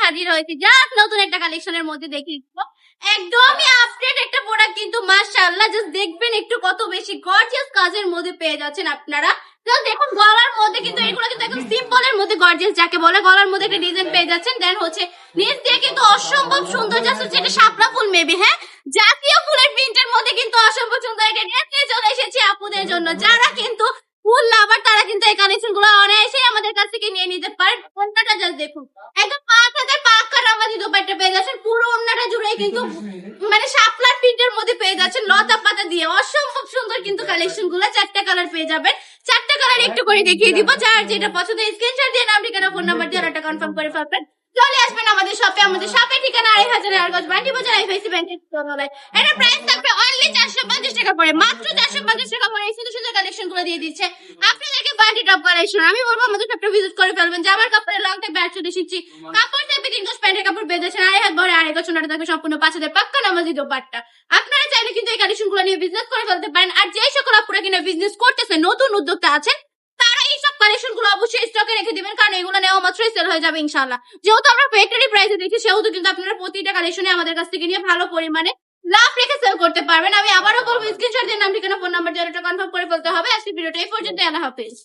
হাজির হয়েছি জাস্ট নতুন একটা কালেকশনের মধ্যে দেখিয়ে দিব। একদমই আপডেট একটা প্রোডাক্ট কিন্তু মাশাআল্লাহ, জাস্ট দেখবেন একটু কত বেশি গর্জিয়াস কাজের মধ্যে পেয়ে যাচ্ছেন আপনারা। জাস্ট দেখুন গলার মধ্যে কিন্তু এগুলো কিন্তু একদম সিম্পলের মধ্যে গর্জিয়াস যাকে বলে, গলার মধ্যে একটা ডিজাইন পেয়ে যাচ্ছেন। দেন হচ্ছে নিচ দিয়ে কিন্তু অসম্ভব সুন্দর, জাস্ট যেটা শাপলা ফুল মেবি, হ্যাঁ জাতীয় ফুলের প্রিন্টের মধ্যে কিন্তু অসম্ভব সুন্দর একটা ড্রেস নিয়ে চলে এসেছি আপুদের জন্য। যারা কিন্তু ফুল লাভার তারা কিন্তু এই কালেকশন গুলো অনায়াসে আমাদের কাছ থেকে নিয়ে নিতে পারেন। ওন্নাটা জাস্ট দেখুন, একদম 5,000 পাক্কা নামাজি দোপাট্টা পেয়ে যাচ্ছেন। পুরো ওন্নাটা জুড়ে কিন্তু মানে শাপলার প্রিন্টের মধ্যে পেয়ে যাচ্ছেন লতা পাতা দিয়ে। অসম্ভব সুন্দর কিন্তু কালেকশন গুলো, 4টা কালার পেয়ে যাবেন। 4টা কালার একটু করে দেখিয়ে দিব, যার যেটা পছন্দ স্ক্রিনশট দিয়ে নাম ঠিকানা ফোন নাম্বার দিয়ে অর্ডারটা কনফার্ম করে ফেলবেন। চলে আসবেন আমাদের শপে। আমাদের শপের ঠিকানা 2,500 আরগজ বান্ডি বাজার আইফাইসি ব্যাংকের তলায়। এটা প্রাইস থাকবে অনলি 450 টাকা করে, মাত্র 450 টাকা করে এই সুন্দর সুন্দর কালেকশন গুলো দিয়ে দিচ্ছে আপনাদেরকে। বান্ডি টপ কালেকশন আমি বলবো আমাদের শপটা ভিজিট করে ফেলবেন। জামার কাপড়ের লং থাকবে 860 ইঞ্চি, কাপড় থাকবে 3 গজ, প্যান্টের কাপড় পেয়ে যাচ্ছেন 2.5 হাত বড়, 2.5 গজ সোনাটা থাকবে সম্পূর্ণ 5,000 পাক্কা নামাজি দোপাট্টা। আপনারা চাইলে কিন্তু এই কালেকশন গুলো নিয়ে বিজনেস করে ফেলতে পারেন। আর যে সকল আপুরা কিনা বিজনেস করতেছে, নতুন উদ্যোক্তা আছেন, তারা এইসব কালেকশন গুলো অবশ্যই স্টকে রেখে দিবেন, কারণ এগুলো নেওয়া মাত্রই সেল হয়ে যাবে ইনশাআল্লাহ। যেহেতু আমরা ফ্যাক্টরি প্রাইসে দিচ্ছি, সেহেতু কিন্তু আপনারা প্রতিটা কালেকশনে আমাদের কাছ থেকে নিয়ে ভালো পরিমাণে লাভ রেখে সেল করতে পারবেন। আমি আবারও বলবো স্ক্রিনশট দিয়ে নাম ঠিকানা ফোন নাম্বার দিয়ে কনফার্ম করে ফেলতে হবে। আজকে ভিডিওটা এই পর্যন্ত, আল্লাহ হাফেজ।